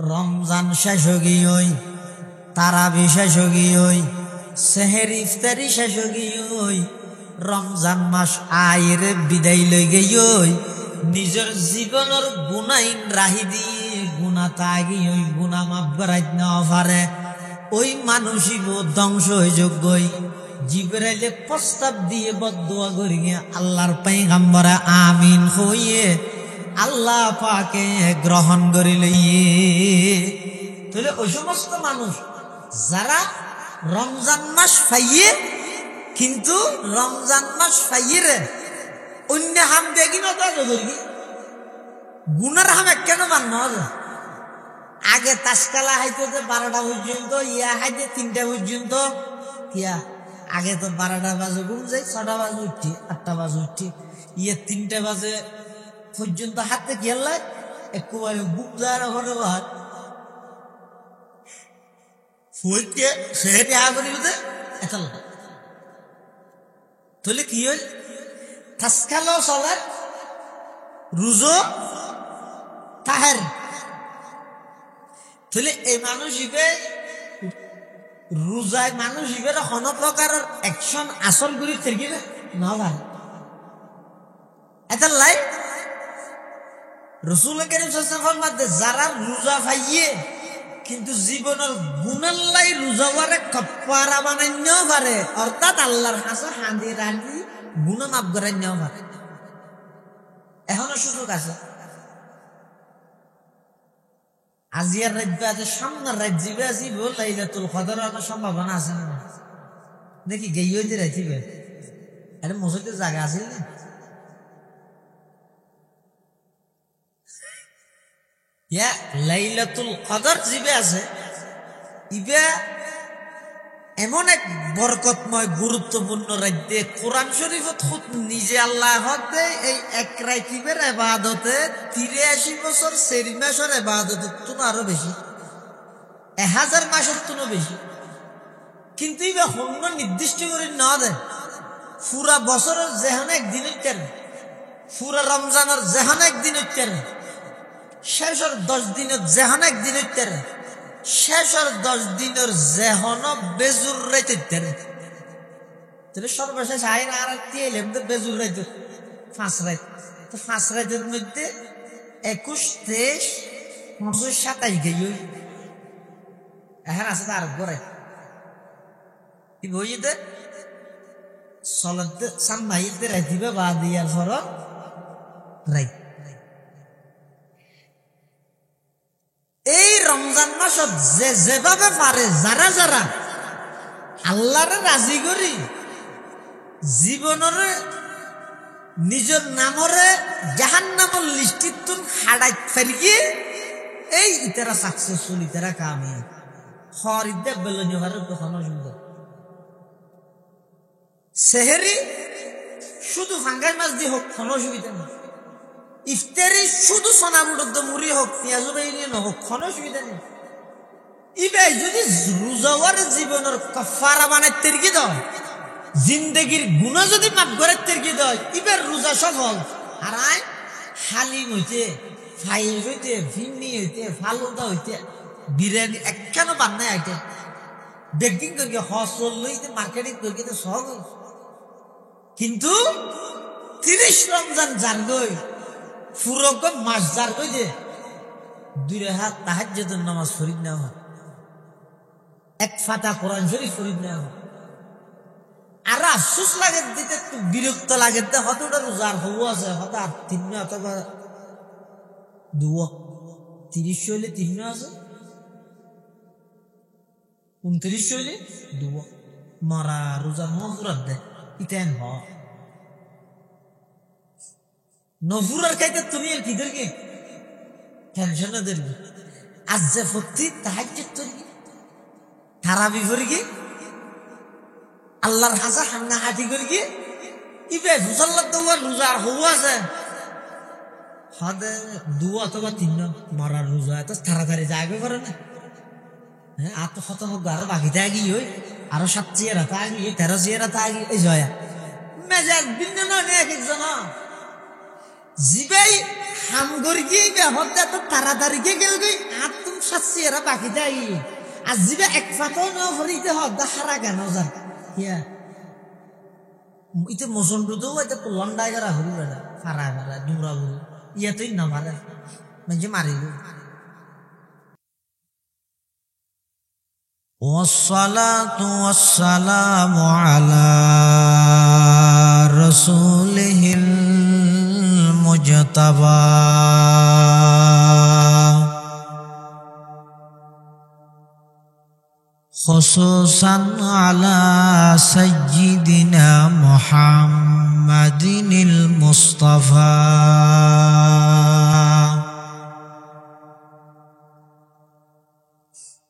রমজান শেষ গিয়ে তারাবি শেষ গিয়ে সেহের ইফতারি শেষ গিয়ে রমজান মাস আয়ের বিদায় লই গিয়ে নিজের জীবনের গুনাইন রাহি দিয়ে গুণা তাগি ওই গুণা মাফ করাই না পারে ওই মানুষই ধ্বংস হয়ে যোগ্যই জিবরাইলে প্রস্তাব দিয়ে বদদুয়া করি আল্লাহর পয়গম্বর আমিন হইয়ে আল্লাহ পাকে গ্রহণ করে লইয়ে। তাহলে ওই সমস্ত মানুষ যারা রমজান মাস পাইয়ে কিন্তু রমজান মাস পাইয়ে রে অন্য হাম দেখি না ধরি গুনার হাম কেন মান্য আগে তাসকালা হাইতে 12টা পর্যন্ত ইয়া হাইতে 3টা পর্যন্ত কিয়া আগে তো 12টা বাজে ঘুম যাই 6টা বাজে উঠি 8টা বাজে উঠি ইয়ে 3টা বাজে পর্যন্ত হাতে খেললে একবারে বুক যায় ওখানে বাহার ফুলকে সেহেটে আগরি বুঝে এতল তাহলে কি হল তাসকালো চলে রুজো তাহের তাহলে এই মানুষ হিসেবে রোজায় মানুষ হিসেবে কোন প্রকারের অ্যাকশন আসল করে থেকে না ভাই এটা লাই রাসূল কারীম সাল্লাল্লাহু আলাইহি ওয়াসাল্লাম যারা রোজা পাইয়ে কিন্তু জীবনের গুনাহ লাই রোজাওয়ারে কাফারা বানাইনো পারে অর্থাৎ আল্লাহর কাছে হাঁদি রাখি গুনাহ মাফ করাইনো পারে এখনো সুযোগ আছে। আজিয়ার রাজ্যে আছে সামনের রাজ্যে আসিব লাইলাতুল কদরের সম্ভাবনা আছে না নাকি গেইও যে রাইতিবে আরে মসজিদের জায়গা আছে না ইয়া লাইলাতুল কদর জিবে আছে ইবে এমন এক বরকতময় গুরুত্বপূর্ণ রাজ্যে কোরআন শরীফত খুদ নিজে আল্লাহ হতে এই এক রাইতিবের ইবাদতে 83 বছর 4 মাসের ইবাদতে তুনো আরো বেশি 1000 মাসের তুনো বেশি কিন্তু ইবে হন্য নির্দিষ্ট করে না দেয় পুরা বছরের যেহান একদিন উত্তর পুরা রমজানের যেহান একদিন উত্তর শেষের 10 দিনের যেহান একদিন উত্তর শেষের 10 দিনের যেহন বেজুর রাইতে তবে সর্বশেষ আইন আর এলাম তো বেজুর রাইতে 5 রাত তো 5 রাতের মধ্যে 21, 23, 25, 27 গেই এখন আছে আর গড়ে কি বইতে সলতে সামাইতে রাইতিবে বা দিয়ার ফর রাইত এই রমজান মাসত যেভাবে পারে যারা যারা আল্লাহরে রাজি করি জীবনের নিজের নামরে জাহান্নামের লিস্টিত হাড়াই ফেলকি এই ইতারা সাকসেসফুল ইতারা কামিয়াব হরিদে বেলনি হরে কখনো সুন্দর সেহেরি শুধু ফাঙ্গাস মাছ দিয়ে হোক কোনো অসুবিধা নেই ইফতারি শুধু সোনামুড় মুড়ি হোক পেঁয়াজ বাইরে না হোক কোনো অসুবিধা নেই ইবে যদি রোজাওয়ার জীবনের কাফারা বানাই তেরকি দাও জিন্দগির গুনাহ যদি মাফ করে তেরকি দাও ইবে রোজা সফল আর আই হালিম হইতে ফাইল হইতে ভিন্নি হইতে ফালুদা হইতে বিরিয়ানি একখানো বান্নায় আইতে বেকিং করি হসল লইতে মার্কেটিং করি তো সহজ কিন্তু 30 রমজান যার গই ফুরকম মাস যার কই যে 2 রাকাত তাহাজ্জুদের নামাজ পড়িন না এক ফাতা কোরআন শরীফ পড়িন না আর আফসোস লাগে দিতে একটু বিরক্ত লাগে তে হতটা রোজার হওয়া আছে হতা 3 অথবা 2 30 হইলে 3 আছে 29 হইলে 2 মারা রোজা নফরত দে ইতেন হ নফুরার খাইতে তুমি আর কি ধরকি টেনশন না ধরবি আজ যে ফতি তাহাজ্জুদ ধরবি তারাবি করবি আল্লাহর হাজা হান্না হাতি করবি ইবে মুসাল্লাত দেওয়া রোজার হওয়া আছে হাদে 2 অথবা 3 মারার রোজা এত তাড়াতাড়ি যাবে পারে না হ্যাঁ আর তো কত হোক আরো বাকি থাকি ওই আরো 7 চেয়ারা থাকি 13 চেয়ারা থাকি এই জয়া মেজাজ ভিন্ন না এক একজন জিবাই হাম গরি গে হত্যা তো তাড়াতাড়ি গে গেল গই আর তুমি চেহারা বাকি দেয় আজিবে এক ফাতো না হরিতে হক দা হারা কেন জান ইয়া ইতে মসন্ডু তো এটা তো লন্ডাই করা হরি বেড়া ফারা বেড়া ডুমরা বল ইয়া তুই না মারে মানে মারিল والصلاة والسلام على رسوله المجتبى خصوصا على سيدنا محمد المصطفى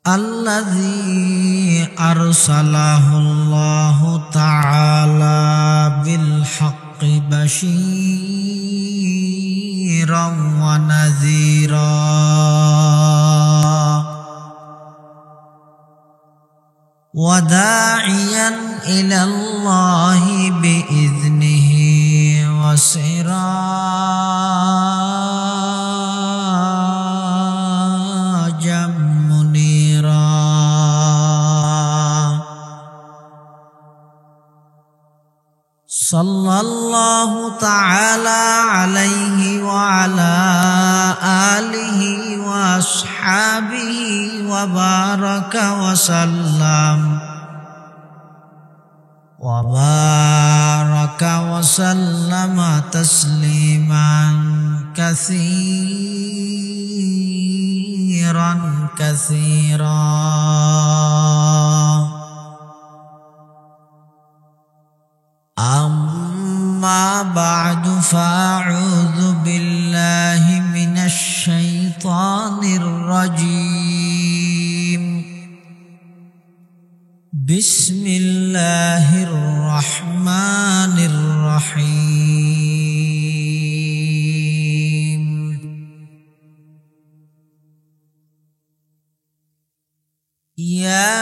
الذي أرسله الله تعالى بالحق بشيرا ونذيرا وداعيا إلى الله بإذنه وسراجا منيرا صلى الله تعالى عليه وعلى آله وأصحابه وبارك وسلم تسليما كثيرا كثيرا أما بعد فأعوذ بالله من الشيطان الرجيم بسم الله الرحمن الرحيم يا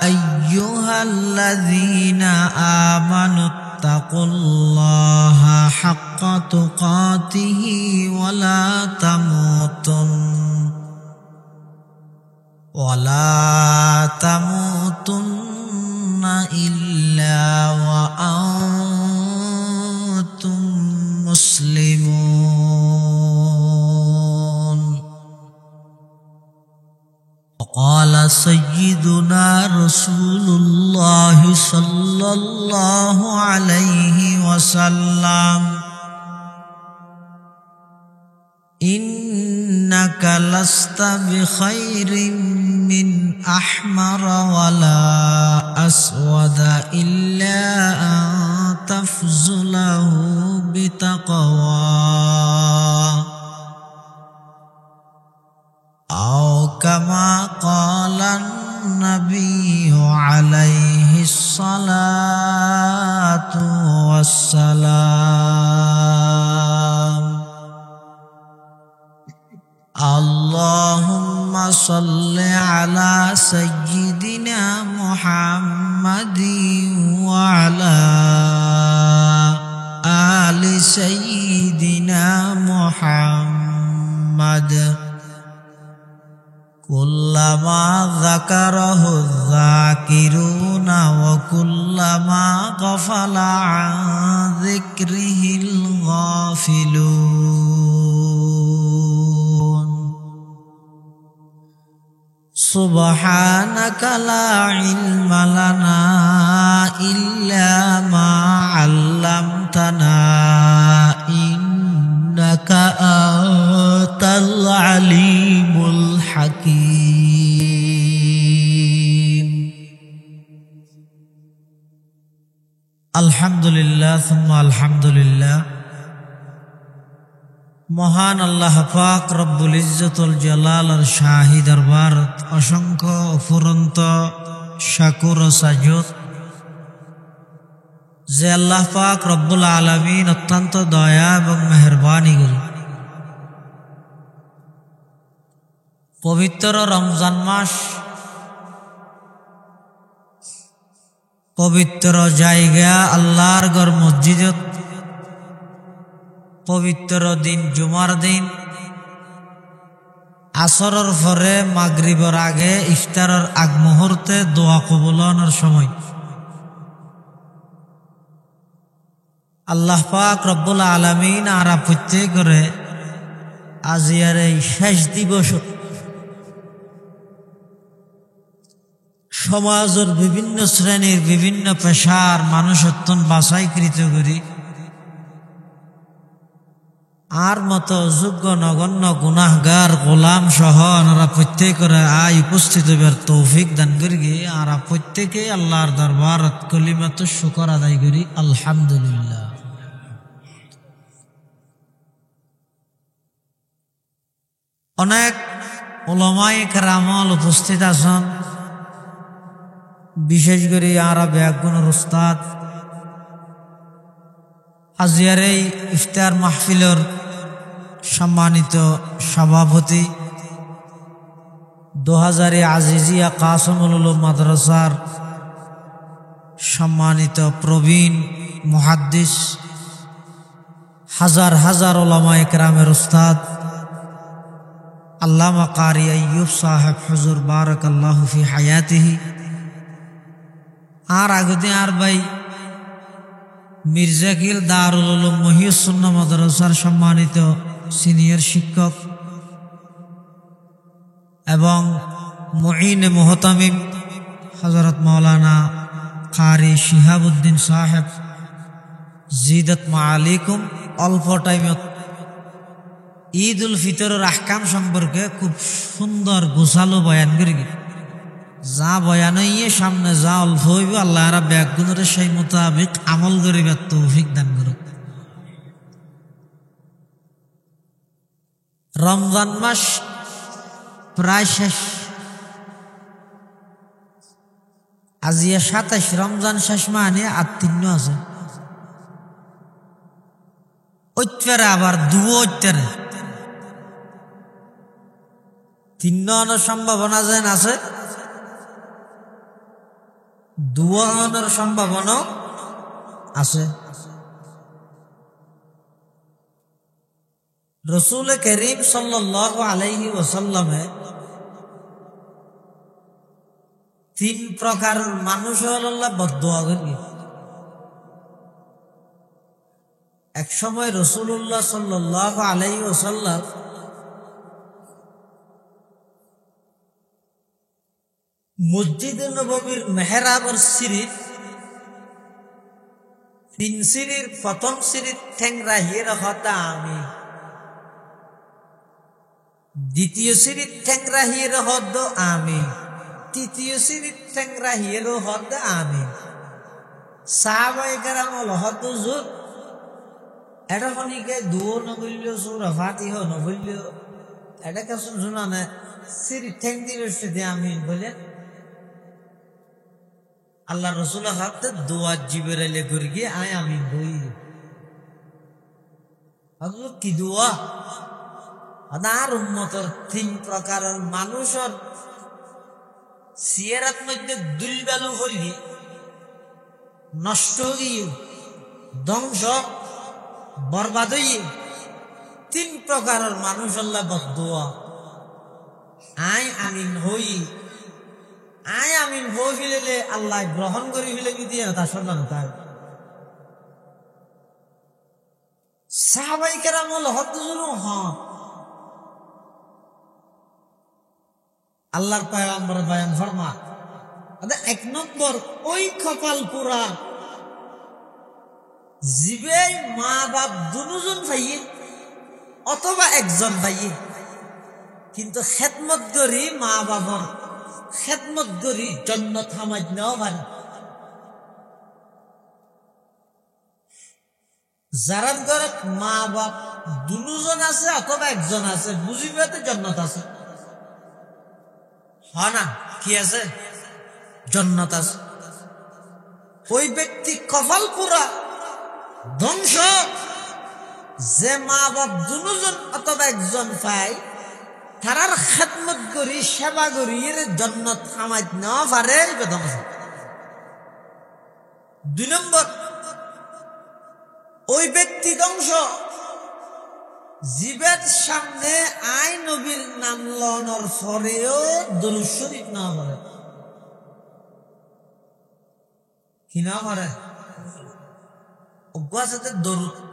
أيها الذين آمنوا اتقوا الله حق تقاته ولا تموتن إلا وأنتم مسلمون وقال سيدنا رسول الله صلى الله عليه وسلم إنك لست بخير من أحمر ولا أسود إلا أن تفضله بتقوى أو كما قال النبي عليه الصلاة والسلام اللهم صل على سيدنا محمد وعلى آل سيدنا محمد كلما ذكره الذاكرون وكلما غفل عن ذكره الغافلون سبحانك لا علم لنا إلا ما علمتنا إنك أنت العليم الحكيم الحمد لله ثم الحمد لله মহান আল্লাহ পাক রব্বুল ইজ্জতুল জালালের শাহী দরবার অসংখ্য অফুরন্ত শাকুর ও সাজুদ যে আল্লাহ পাক রব্বুল আলামিন অত্যন্ত দয়া এবং মেহেরবানি করে পবিত্র রমজান মাস পবিত্র জায়গা আল্লাহর ঘর মসজিদত পবিত্র দিন জুমার দিন আসরের পরে মাগরিবের আগে ইফতারের আগ মুহূর্তে দোয়া কবুলানোর সময় আল্লাহ পাক রব্বুল আলামিন আর প্রত্যেক করে আজিয়ার এই শেষ দিবস সমাজের বিভিন্ন শ্রেণীর বিভিন্ন পেশার মানুষ অত্যন্ত বাছাইকৃত করি আর মতো যোগ্য নগণ্য গুনাহগার গোলাম সহ ওনারা প্রত্যেকরে আয় উপস্থিত হইবার তৌফিক দান করি আর প্রত্যেকে আল্লাহর দরবারত কলিমাত শুকর আদায় করি আলহামদুলিল্লাহ। অনেক উলামায়ে কেরামল উপস্থিত আছেন, বিশেষ করে আর ব্যাগুনের উস্তাদ আজিয়ার এই ইফতার মাহফিলের সম্মানিত সভাপতি 2000 আজিজিয়া কাসমুল উলুম মাদ্রাসার সম্মানিত প্রবীণ মুহাদ্দিস হাজার হাজার উলামায়ে কেরামের উস্তাদ আল্লামা কারি আইয়ুব সাহেব হুজুর বারাকাল্লাহু ফি হায়াতিহি, আর আগতে আর ভাই মির্জাকিল দারুল উলুম মহিউসুন্নাহ মাদ্রাসার সম্মানিত সিনিয়র শিক্ষক এবং মুঈন মুহতামিম হযরত মাওলানা কারি শিহাবুদ্দিন সাহেব জিদাত মাআলিকুম। অল্প টাইমত ঈদ উল ফিতরের আহকাম সম্পর্কে খুব সুন্দর গোছালো বয়ান করি, যা বয়ান হইয়ে সামনে যা অল্প হইব আল্লাহ আর ব্যাগুনের সেই মোতাবেক আমল করিবার তৌফিক দান করুক। রমজান মাস প্রায় শেষ, আজিয়া 27 রমজান শেষ মানে আর 3 আছে, ঐত্যারে আবার দুও ঐত্যারে 3 সম্ভাবনা যেন আছে, দুয়ানোর সম্ভাবনা আছে। রসুল করিম সাল্লাল্লাহু আলাইহি ওয়াসাল্লামে 3 প্রকার মানুষ আল্লাহ বদদুয়া করি। এক সময় রাসূলুল্লাহ সাল্লাল্লাহু আলাইহি ওয়াসাল্লাম মসজিদে নববীর মেহরাবের সিঁড়ির 3 সিঁড়ির প্রথম সিঁড়ির ঠেংরা হিয়ের হতা আমি, দ্বিতীয় সিঁড়ির ঠেংরা হিয়ের হদ আমি, তৃতীয় সিঁড়ির ঠেংরা হিয়ের হদ আমি। সাহাবায়ে কেরাম হদ হুজুর এটা খনিকে দুও নবইল সূরা ফাতিহা নবইল এটা কাছে শোনা না, সিঁড়ির ঠেং দিয়ে আমি বলেন আল্লাহ রসুল হাতে দোয়া জিবরাইলে করে গিয়ে আয় আমি বই কি দোয়া আর উম্মতের 3 প্রকারের মানুষের সিয়ারাত মধ্যে দুলবালু হইলে নষ্ট হয়ে ধ্বংস বরবাদ হইয়ে 3 প্রকারের মানুষ আল্লাহ বদদুয়া আয় আমিন হই, আয় আমিন বই ফেলে আল্লাহ গ্রহণ করে ফেলে কি দিয়ে তার সন্ধান তার সাহাবায়ে কেরাম হদ্দুজুর আল্লাহর পয়গম্বর বয়ান ফরমা 1 নম্বর ওই কপাল পুরা জিবে মা বাপ দুজন ভাইয়ে অথবা একজন ভাইয়ে কিন্তু খেদমত করি মা বাবার খেদমত করি জান্নাত হামাজ নাও পারে। যারা ঘরে মা বাপ দুজন আছে অথবা একজন আছে বুঝিবে তো জান্নাত আছে, হয় না? কি আছে? জান্নাত আছে। ওই ব্যক্তি কপাল পুরা ধ্বংস যে মা বাপ দুজন অথবা একজন পায় তারার খেদমত করি সেবা করি এর জান্নাত হামাজ না পারে। 2 নম্বর ওই ব্যক্তি ধ্বংস জীবের সামনে আই নবীর নাম লওয়ার পরেও দরুদ শরীফ না পড়ে, কি না পড়ে? অজ্ঞাতে দরুদ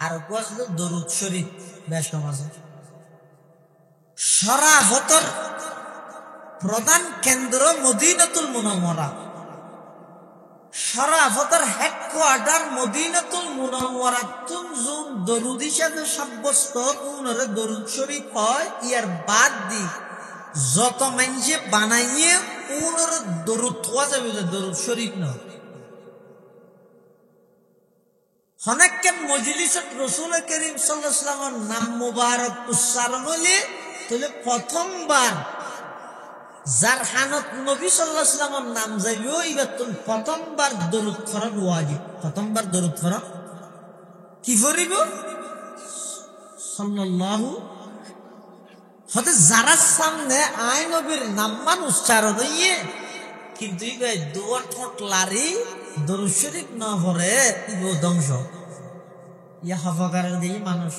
আর অজ্ঞাতে দরুদ শরীফ বেশ কম আছে। শরাফতর প্রধান কেন্দ্র মদিনাতুল মুনাওয়ারা, শরাফতর হেডকোয়ার্টার মদিনাতুল মুনাওয়ারা। তুমজুন দরুদ হিসাবে সাব্যস্ত উনরে দরুদ শরীফ হয়। ইয়ার বাদ দি যত মানুষে বানাইয়ে উনরে দরুদ হওয়া যাবে, দরুদ শরীফ না। অনেককে মজলিসত রাসূল করিম সাল্লাল্লাহু আলাইহি ওয়াসাল্লামের নাম মুবারক উচ্চারণ হলে তাহলে প্রথমবার যার হানত নবী সাল্লাল্লাহু আলাইহি ওয়াসাল্লামের নাম যাইবে এবার তুমি প্রথমবার দরুদ পড়া ওয়াজিব। প্রথমবার দরুদ পড়া কি পড়িব? সাল্লাল্লাহু। হতে যারা সামনে আয় নবীর নাম মান উচ্চারণ হইয়ে কিন্তু দুয়ার ঠোঁট লারি দরুদ শরীফ না পড়ে ইব ধ্বংস, ইয়া হফাকারের দিয়ে মানুষ।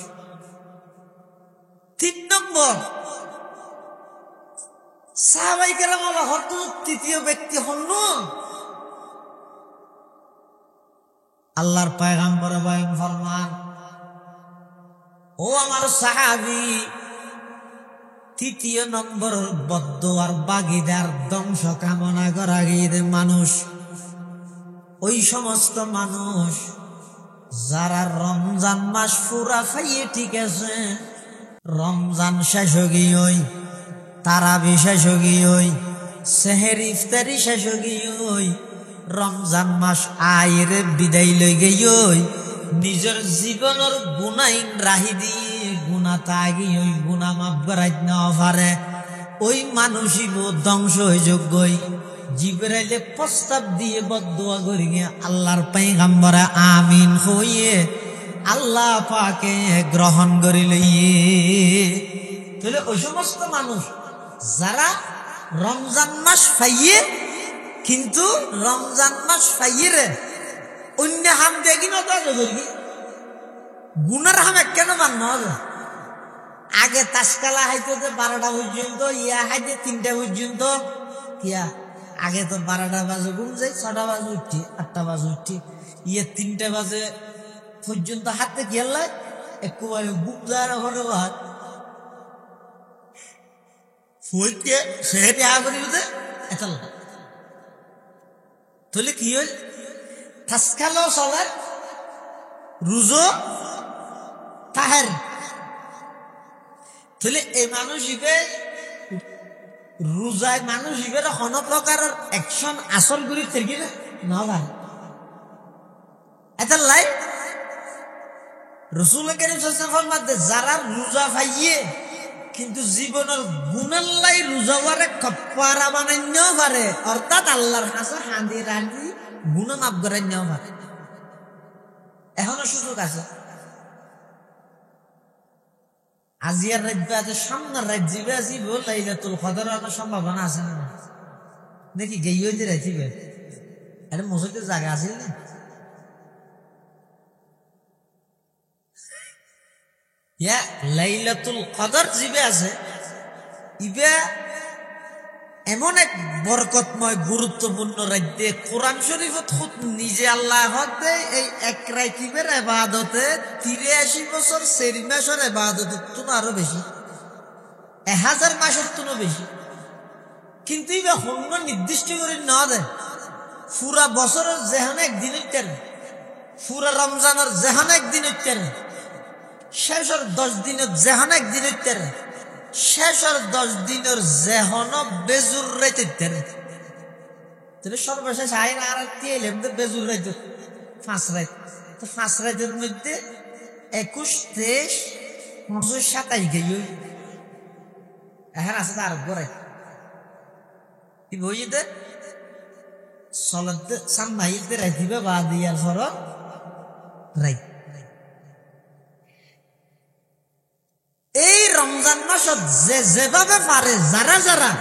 3 নম্বর, সাহাবায়ে কেরাম হত তৃতীয় ব্যক্তি হন আল্লাহর পয়গম্বর বয়ান ফরমান, ও আমার সাহাবী, তৃতীয় নম্বর বদদুয়ার বাগিদার ধ্বংস কামনা করা গিয়ে মানুষ ওই সমস্ত মানুষ যারা রমজান মাস পুরা খাইয়ে ঠিক আছে, রমজান শেষ গিয়ে তারাবি শেষ গিয়ে সেহেরি ইফতারি শেষ গিয়ে রমজান মাস আইরে বিদায় লই গিয়ে নিজের জীবনের গুনাইন রাহি দিয়ে গুনা তাগি ওই গুনা মাফ করাই না পারে, ওই মানুষই ধ্বংস হয়ে যোগ্যই। জিবরাইলে প্রস্তাব দিয়ে বদদুয়া করি আল্লাহর পয়গম্বর আমিন হইয়ে আল্লাহ পাকে গ্রহণ করি লইয়ে। তাহলে ওই সমস্ত মানুষ যারা রমজান মাস পাইয়ে কিন্তু রমজান মাস পাইয়ে রে অন্য হাম দেখি না গুনার হাম কেন বান্ন আগে তাসকালা হাইতে 12টা পর্যন্ত, ইয়া হাইতে 3টা পর্যন্ত। কিয়া আগে তো 12টা বাজে ঘুম যাই, 6টা বাজে উঠি, 8টা বাজে উঠি, ইয়ে 3টা বাজে পর্যন্ত হাতে গেলাই একবারে ঘুম যায় না ঘরে হাত ফুলকে সেহেতে আগরি বুঝে একাল। তাহলে কি হল? তাসকালাও চলে, রোজো তাহের। তাহলে এই মানুষ রোজায় মানুষ কোনো প্রকারের অ্যাকশন আসল করে থেকে না ভাই এটা লাই রাসূল কারীম সাল্লাল্লাহু আলাইহি ওয়াসাল্লাম যারা রোজা পাইয়ে কিন্তু জীবনের গুনার লাই রোজাওয়ারে কাফারা বানাই নেওয়া পারে, অর্থাৎ আল্লাহর কাছে হাঁদি রাঁধি গুনাহ মাফ করে নেওয়া পারে, এখনো সুযোগ আছে। আজিয়ার রাজ্য আছে, সামনের রাজ্য জিবে আসিব লাইলাতুল কদর আনার সম্ভাবনা আছে না নাকি? গেইও যে রাখিবে এটা মসজিদের জায়গা আছে না? ইয়া লাইলাতুল কদর জিবে আছে, ইবে এমন এক বরকতময় গুরুত্বপূর্ণ রাজ্যে কোরআন শরীফত খুদ নিজে আল্লাহ হতে এই এক রাকিবের ইবাদতে 83 বছর 4 মাসের ইবাদতের তুন আরো বেশি, 1000 মাসের তুন বেশি। কিন্তু ইবে হন্য নির্দিষ্ট করে না দেয়, পুরা বছরের যেহান একদিন উত্তর, পুরা রমজানের যেহান একদিন উত্তর, শেষের 10 দিনের যেহান একদিন উত্তর, শেষের 10 দিনের যেহন বেজুর রাইতে। তাহলে সর্বশেষ আইন আর এলাম তো বেজুর রাইত 5 রাত, তো 5 রাতের মধ্যে 21, 23, 25, 27 গেই এখন আছে তো আর গড়াই কি বইতে চলতে সামনাইতে রাখিবে বা দিয়ার ফর রাই। এই রমজান মাসত যে যেভাবে পারে যারা যারা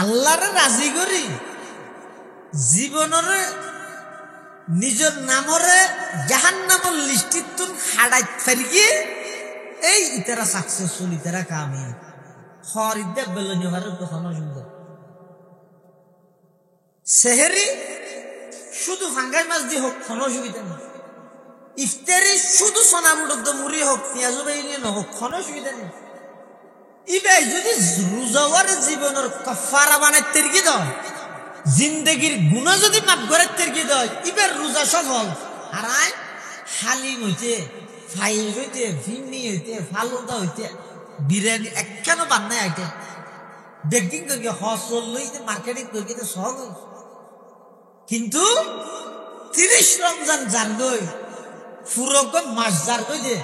আল্লাহরে রাজি করি জীবনের নিজের নামরে জাহান্নামের লিস্টিত তুন হাড়াই ফেলগি এই ইতারা সাকসেসফুল ইতারা কামিয়াব হরিদ্দে বেলনি ভারত কখনো সুন্দর সেহেরি শুধু ফাঙ্গাস মাছ দিয়ে হোক কোনো অসুবিধা নেই ইফতারি শুধু সোনামুড় মুড়ি হোক পেঁয়াজু বেরিয়ে না হোক কোনো অসুবিধা নেই ইবাই যদি রোজাওয়ার জীবনের কাফারা বানাই তেরকি দাও জিন্দগির গুণা যদি মাফ করে তেরকি দাও ইবার রোজা সফল আর আয় হালিম হইতে ফাইল হইতে ভিন্নি হইতে ফালুদা হইতে বিরিয়ানি একখানো বান্নায় আইতে বেকিং করি হসল লইতে মার্কেটিং করি সহজ কিন্তু 30 রমজান যার গই ফুরক মাস যার গই দে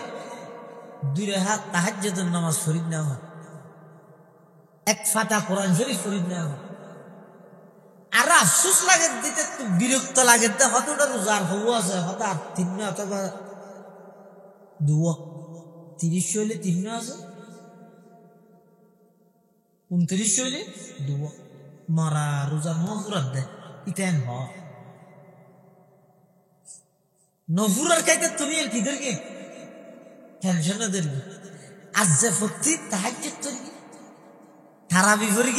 2 হাত তাহাজ্জুদের নামাজ শরীফ না হয় এক ফাতা কোরআন শরীফ শরীফ না হয় আর আফসোস লাগে দিতে বিরক্ত লাগে হতটা রোজার হবু আছে হতা 3 অথবা 2 30 হইলে 3 আছে 29 হইলে 2 মারা রোজা নফুরাত দেয় ইতেন হ নফুরার খাইতে তুমি আর কিদের কি টেনশন দের আজ যে ফক্তি তাহাজ্জুদ করি তারাবি করি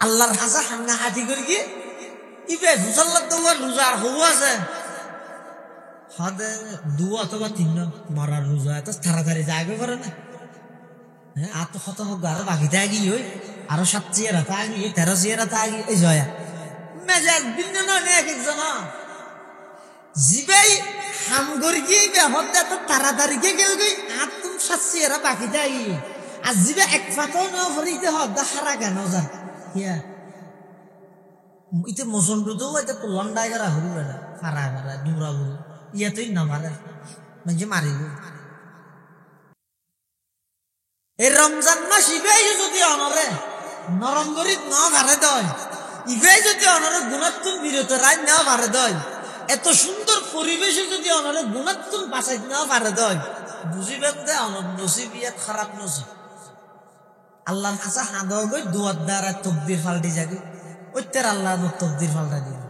আল্লাহর হাসা হাঙ্গা হাতি করি ইবে মুসাল্লাত তো রোজার হবু আছে হাদে 2 অথবা 3 মারা রোজা এত তাড়াতাড়ি যাইবে পারে না হ্যাঁ আর তো কত হোক আরো বাকিতে আগি হই আরো 7 চেয়ারা তা আগি 13 চেয়ারা তা আগি এই জয়া মেজাজ ভিন্ন না এক একজন জিবাই হাম করি বে হতে তো তাড়াতাড়ি কে গেল গই আর তুমি 7 চেয়ারা বাকিতে আগি আর জিবা এক ফাতো না ফরিতে হদ হারা কেন জান ইয়া ইতে মসন্ডু তো এটা তো লন্ডাই করা হরু বেড়া ফারা ফারা দুরা বুড়ো ইয়াতেই না মারে মানে মারিব এই রমজান মাস ইবে যদি অনরে নরম গরিব ন ভারে দয় ইবে যদি অনরে গুণাত্মক বিরত রায় না ভারে দয় এত সুন্দর পরিবেশে যদি অনরে গুণাত্মক বাঁচাই না ভারে দয় বুঝিবেন দে অনর নসিব ইয়াত খারাপ নসিব আল্লাহর কাছে হাঁদ গই দুয়ার দ্বারা তকদির ফাল্টি যাবে ওইটার আল্লাহ তকদির ফাল্টা দিবে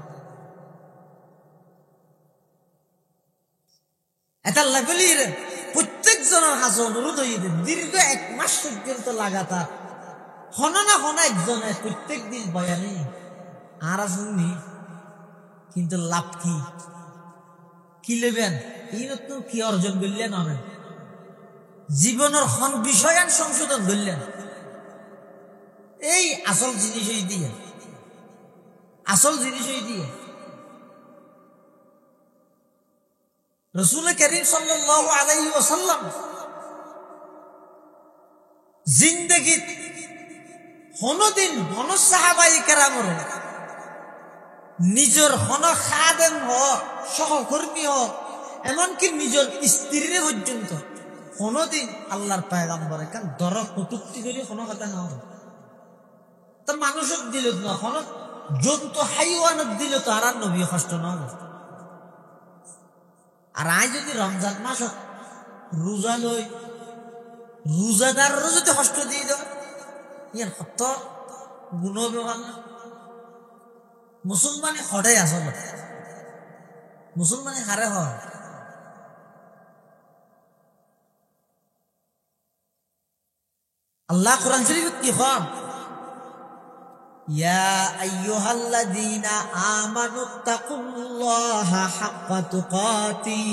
এটা আল্লাহ বলি প্রত্যেক জনের কাছে অনুরোধ হইবে দীর্ঘ 1 মাস পর্যন্ত লাগাতার হন না হন একজনে প্রত্যেক দিন বয়ানে আর শুনি কিন্তু লাভ কি লেবেন এই নতুন কি অর্জন করলেন অনেক জীবনের হন বিষয়ান সংশোধন করলেন এই আসল জিনিসই দিয়ে রাসূল করিম সাল্লাল্লাহু আলাইহি ওয়াসাল্লাম জিন্দেগি হনদিন হন সাহাবায়ে কেরামর নিজের হন খাদেম হ সহকর্মী হ এমনকি নিজের স্ত্রীর পর্যন্ত হনদিন আল্লাহর পয়গম্বরে কান দর কটুক্তি করে কোন কথা না তো মানুষক দিল না হন জন্তু হাইওয়ানত দিল তো আর নবী কষ্ট না আর আজ যদি রমজান মাস রোজা লই রোজাদারও যদি কষ্ট দিয়ে দাও ইয়ার কত গুণ ব্যবহার না মুসলমানে হরে আসল মুসলমানে হারে হয় আল্লাহ কোরআন শরীফ কি হয় ইয়া আইয়ুহাল্লাযীনা আমানুত্তাকুল্লাহা হাক্কা তুকাতি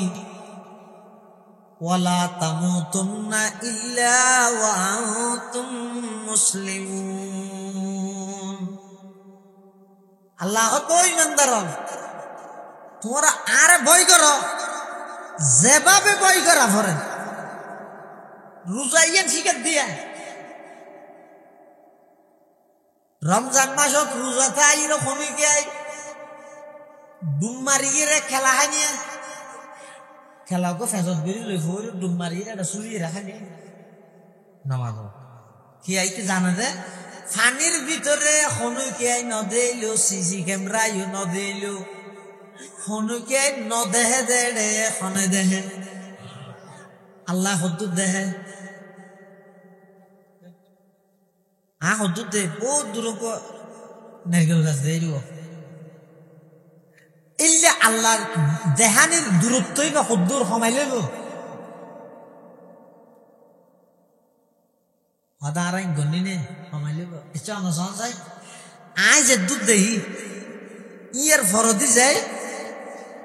ওয়া লা তামুতুন্না ইল্লা ওয়া আনতুম মুসলিমুন আল্লাহ কই ইমানদার তোমরা আর ভয় করো যেভাবে ভয় করা ভরে রোজাইয়ান শিকার দিয়া রমজান মাসত রোজা তাই রকমই গাই ডুম মারিয়ে খেলা হানিয়া খেলাকে ফেজত বেরি লই ফুর ডুম মারিয়ে এটা চুরি রাখা নিয়ে নামাজ কি আইতে জানা যে পানির ভিতরে হনুকিয়াই নদেইল সিসি ক্যামেরাই নদেইল হনুকিয়াই নদেহে দেড়ে হনে দেহে আল্লাহ হদ্দুর দেহে হদ্দুর দে বহুত দূর নারকেল গাছ দেইল ইল্লা আল্লাহর দেহানির দূরত্বই বা হদ্দুর কমাই লইব হদারাই গন্নিনে কমাইলিব ইচ্ছা অনুসরণ চাই আই যে দুধ দেই ইয়ার ফরদি যায়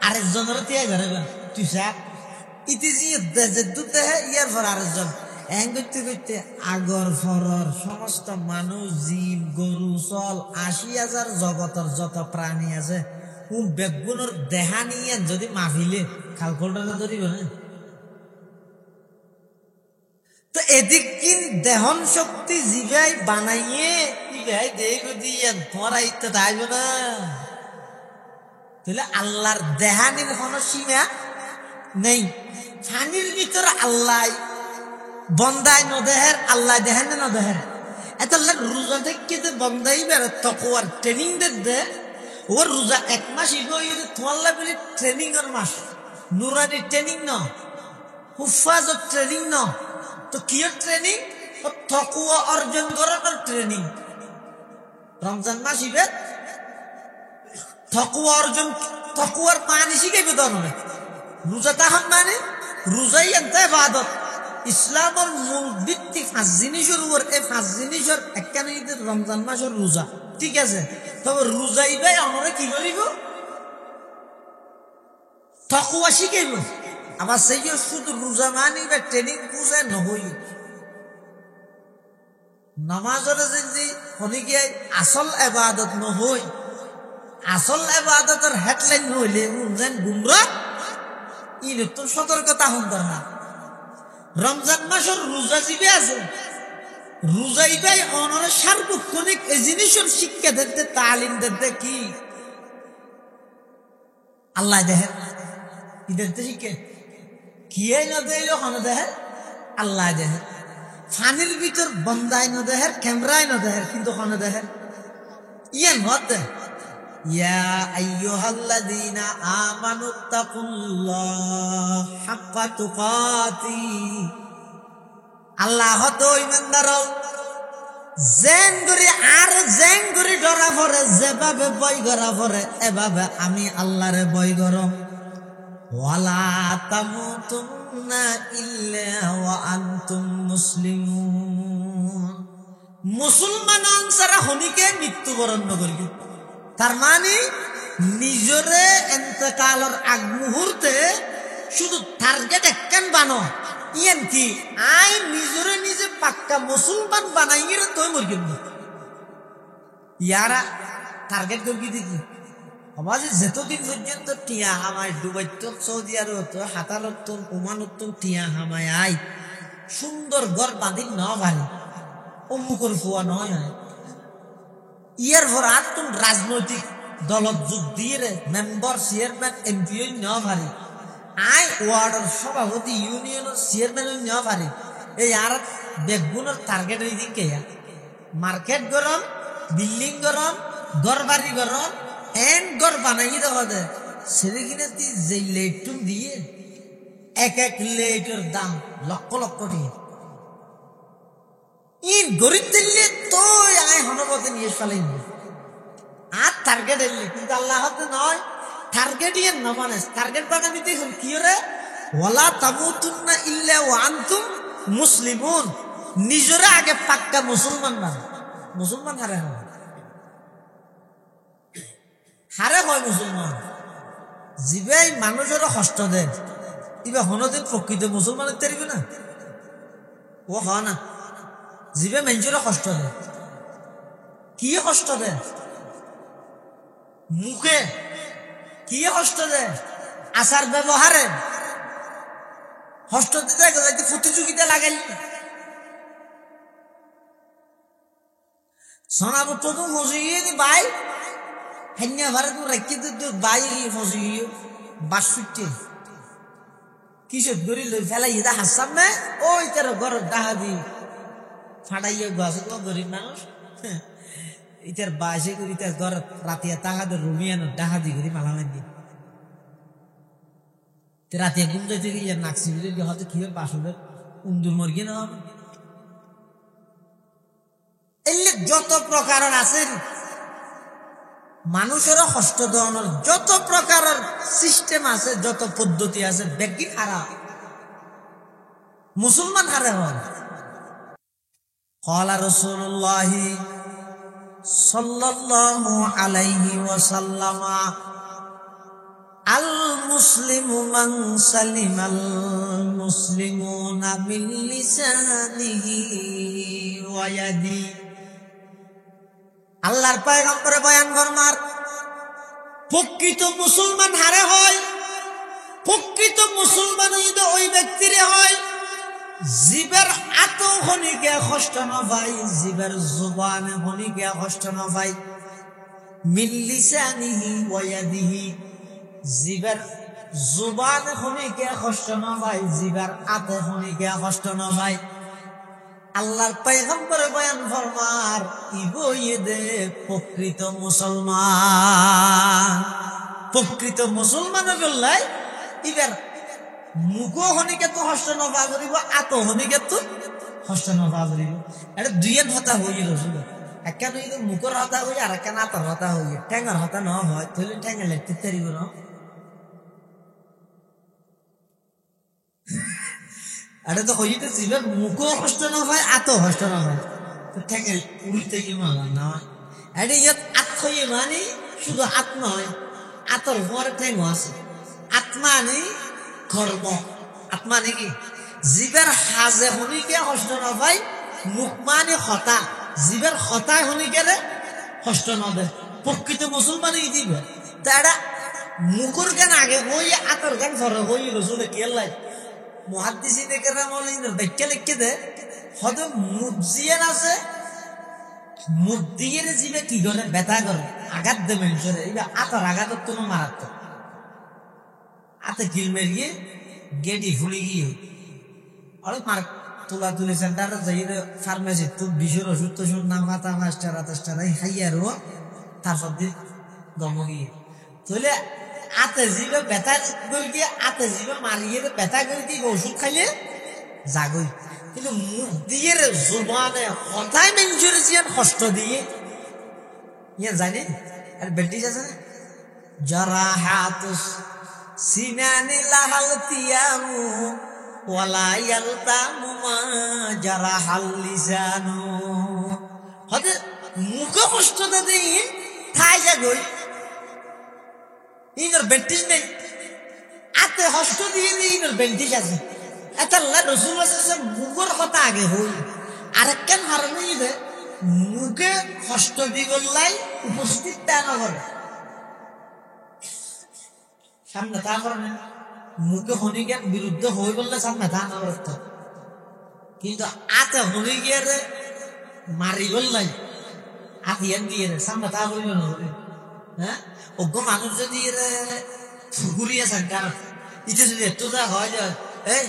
আরেকজনের তিয়া ঘরে তুই চা ইতি যে দুধ দেহে ইয়ার ফর আরেকজন এন করতে করতে আগর ফরর সমস্ত মানুষ জীব গরু চল ৮০,০০০ জগতের যত প্রাণী আছে বেগুনের দেহা নিয়ে যদি মাফিলে খালকোলটা ধরিব না তো এদিক কিন দেহন শক্তি জিভাই বানাইয়ে ইভাই দেখ দিয়ে তোমারা ইত্যা থাকবে না তাহলে আল্লাহর দেহানির কোনো সীমা নেই ফানির ভিতরে আল্লাহ বন্দায় নদেহের আল্লাহ দেহেন না দেহের এত রোজা থেকে বন্দাই বেড়ে তকুয়ার ট্রেনিং দে ও রোজা ১ মাস তোমার বলে ট্রেনিং এর মাস নুরানি ট্রেনিং ন হুফাজ ট্রেনিং ন তো কি ট্রেনিং তকুয়া অর্জন করার ট্রেনিং রমজান মাস ইবে তকুয়া অর্জন তকুয়ার পানি শিখাইবে ধরনের রোজা তাহার মানে রোজাই আনতে ইবাদত ইসলামের মূল ভিত্তি ৫ জিনিসের উপর এই ৫ জিনিসের একখানে রমজান মাসের রোজা ঠিক আছে তবে রোজাই ভাই আমরা কি করিব তকুয়া শিখাইব আবার সেই শুধু রোজা মানি বা ট্রেনিং বুঝে নহই নামাজের যদি শনিকে আসল ইবাদত নহই আসল ইবাদতের হেডলাইন হইলে যেন গুমরা ইন তো সতর্কতা হন না রমজান মাসের রোজা জিবে আছে রোজাই ভাই অনরে সার্বক্ষণিক এই জিনিসের শিক্ষা দিতে তালিম দিতে কি আল্লাহ দেহে ইদের শিখে কি না দেয় হনে দেহে আল্লাহ দেহে ফানির ভিতর বন্দায় ন দেহের ক্যামেরায় ন দেহের কিন্তু হনে দেহে ইয়ান হতে ইয়া আইয়ুহাল্লাযীনা আমানুত্তাকুল্লাহ হাক্কা তুকাতি আল্লাহ তো ইমানদার জেন করে আর জেন করে ডরা পড়ে যেভাবে ভয় করা পড়ে এভাবে আমি আল্লাহরে ভয় করম ওয়ালা তামুতুন্না ইল্লা ওয়া আনতুম মুসলিমুন মুসলমান ছাড়া হনিকে মৃত্যুবরণ করিবে তার মানে নিজরে ইন্তেকালের আগ মুহূর্তে শুধু টার্গেট একখান বানো ইয়ান কি আই নিজরে নিজে পাক্কা মুসলমান বানাই গেলে তুই মরগিব না ইয়ারা টার্গেট করবি দেখি আমার যেতদিন পর্যন্ত টিয়া হামায় ডুবাইত সৌদি আরব হাতালত ওমানত টিয়া হামায় আই সুন্দর ঘর বাঁধিন ন ভাই অমুকর ফুয়া নয় ইয়ার ভর আর তুমি রাজনৈতিক দলত যোগ দিয়ে মেম্বার চেয়ারম্যান এমপি ন ভারি আই ওয়ার্ডের সভাপতি ইউনিয়নের চেয়ারম্যান ন ভারি এই আর বেগুনের টার্গেট দিকে মার্কেট গরম বিল্ডিং গরম ঘর বাড়ি গরম এন ঘর বানাই দেওয়া যায় সেটা কিনে তুই যে লেটুন দিয়ে এক এক লেটের দাম লক্ষ লক্ষ টাকা ইন গরিব দিল্লি তো আয় হনপথে নিয়ে ফেলেন আর টার্গেট এলে কিন্তু আল্লাহ হাতে নয় টার্গেট ইয়ে ন মানে টার্গেট বাগানি দেখুন কি রে ওয়ালা তামুতুন্না ইল্লা ওয়া আনতুম মুসলিমুন নিজরে আগে পাক্কা মুসলমান না মুসলমান হারে হয় হারে হয় মুসলমান জিবে মানুষের কষ্ট দেয় ইবা হনদিন প্রকৃত মুসলমানের তেরিবে না ও হ না জিবে মানুষের কষ্ট দেয় কি কষ্ট দেয় মুখে কি কষ্ট দেয় আচার ব্যবহারে কষ্ট দিতে প্রতিযোগিতা লাগাইল সোনাবো তো মজুরি ভাই হেন্যা ভারত রাখি তো বাই মজুরি ৬২ কিসব গড়ি লই ফেলাই ইদা হাসাম না ওই তার ঘর ডাহা দি ফাটাইয়া গাছ গরিব মানুষ ইতার বাসে করি তার ঘর রাতিয়া তাহাদের রুমিয়ানো ডাহা দি করি মালামাই দি রাতিয়া ঘুম যাইতে গিয়ে নাকসি হয়তো কি হবে বাসুদের উন্দুর মর্গি না হবে এলে যত প্রকারের আছে মানুষেরও কষ্ট দেওয়ানোর যত প্রকারের সিস্টেম আছে যত পদ্ধতি আছে ব্যক্তি খারাপ মুসলমান হারে হয় ক্বালা রাসূলুল্লাহ সাল্লাল্লাহু আলাইহি ওয়াসাল্লাম আল মুসলিমু মান সালিমাল মুসলিমুনা মিন লিসানিহি ওয়া ইয়াদিহি। আল্লাহর পয়গম্বরে বয়ান ফরমার, প্রকৃত মুসলমান হারে হয়, প্রকৃত মুসলমান ওই ব্যক্তিরে হয় জীবের আত খনিকে কষ্ট না পাই, জীবের জবানে খনিকে কষ্ট না পাই, মিন লিসানিহি ওয়া ইয়াদিহি, জীবের জবানে খনিকে কষ্ট না পাই, জীবের আতে খনিকে কষ্ট না পাই। আল্লাহর পয়গম্বরে বয়ান ফরমার, ইবইদে প্রকৃত মুসলমান। প্রকৃত মুসলমান বললাই ইবার মুখ হনিকে তো হস্ত নভা করিব, আত হনিকে তো হস্ত নভা করিব। এটা দুইয়ের হতা হইল শুধু, একটা দুই মুখর হতা হই আর একটা আতর হতা হই। ঠ্যাঙর হতা ন হয় তাহলে ঠ্যাঙে লেখতে তারিব না। এটা তো হইতে জীবের মুখও হস্ত না হয়, আত হস্ত না হয়, তো ঠ্যাঙে উড়িতে কি মালা না। এটা ইয়াত আত হই মানে শুধু আত নয়, আতর পরে ঠ্যাং আছে। আত্মা নেই কর্ম, আত্মা নাকি জীবের হাজে হনিকে হস্ত না পাই, মুখ মানে হতা, জীবের হতায় হনিকে হস্ত না দেয়। প্রকৃত মুসলমানই দিবে। তা এটা মুখর গান আগে হই, আতর গান পরে হই। রসুলে কেলাই মুহাদ্দিসিনে কেরাম ব্যাখ্যা লিখে দে, হয়তো মুখ জিয়ার আছে, মুখ দিয়ে জীবে কি করে ব্যথা করে, আঘাত দেবে মানুষের। এইবার আতর আঘাতের কোনো মারাত্মক, আতে কিল মেরিয়ে গেটি ফুলি গিয়ে অনেক মার তোলা তুলি সেন্টারে যাই ফার্মেসি তো বিষের ওষুধ টষুধ নাম হাতা মাস্টারা টাস্টারা খাইয়ারও তারপর দিয়ে দম গিয়ে তাহলে আতে জীবে ব্যথা করে গিয়ে, আতে জীবে মারিয়ে ব্যথা করে দিয়ে ওষুধ খাইলে জাগই। কিন্তু মুখ দিয়ে জোবানে হঠাৎ মেঞ্জুর জিয়ান কষ্ট দিয়ে ইয়ে জানি। আর ব্যান্ডেজ আছে না, যারা হাত সিনানি লাহাল তিয়ামু ওয়ালা ইয়ালতামু মা জারাহাল লিসানু। হতে মুখে কষ্ট দেই ঠাই যাগই, ইনর ব্যান্ডেজ নেই, আতে কষ্ট দিয়ে ইনর ব্যান্ডেজ আছে। এটা আল্লাহ রাসূল আছে মুখের কথা আগে হই, আরেকখান হারণে ইবে মুখে কষ্ট দিগলাই উপস্থিত তা না করে সামনে তা করে না। মুখে হনিকের বিরুদ্ধে হয়ে বললে সামনে তা না করত, কিন্তু আতে হনি গিয়ে মারি বললাই আতিয়ান দিয়ে সামনে তা করিল না। হ্যাঁ, অজ্ঞ মানুষ যদি ঘুরিয়েছেন কারণ ইচ্ছে যদি একটু যা হয় যে এই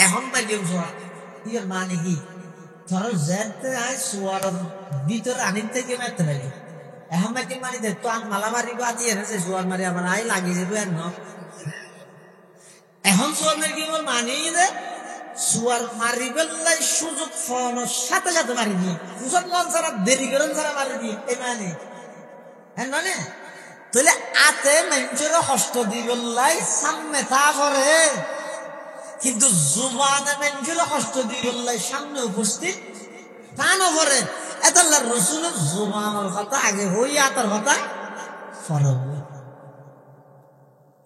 এখন পাই কেউ শোয়া ইয়ের মানে কি ধরো যেতে আয় শোয়ার ভিতরে আনির থেকে মারতে পারি। এখন নাকি মারি দে তো মালা মারিব আদি এনেছে শোয়ার মারি আমার আই লাগিয়ে যাবে আর ন। এখন শোয়ার মারি কি মানিয়ে দে শোয়ার মারি বেলাই সুযোগ ফোনের সাথে সাথে মারি দিয়ে সুযোগ মন ছাড়া দেরি করেন ছাড়া মারি দিয়ে এই মানে হ্যাঁ মানে। তাহলে আতে মানুষের হস্ত দিবলাই সামনে তা করে, কিন্তু জুবানে মানুষের হস্ত দিবলাই সামনে উপস্থিত তা না করে। এত আল্লাহ রসুলের জুবানের কথা আগে হই, আতার কথা পরে হই।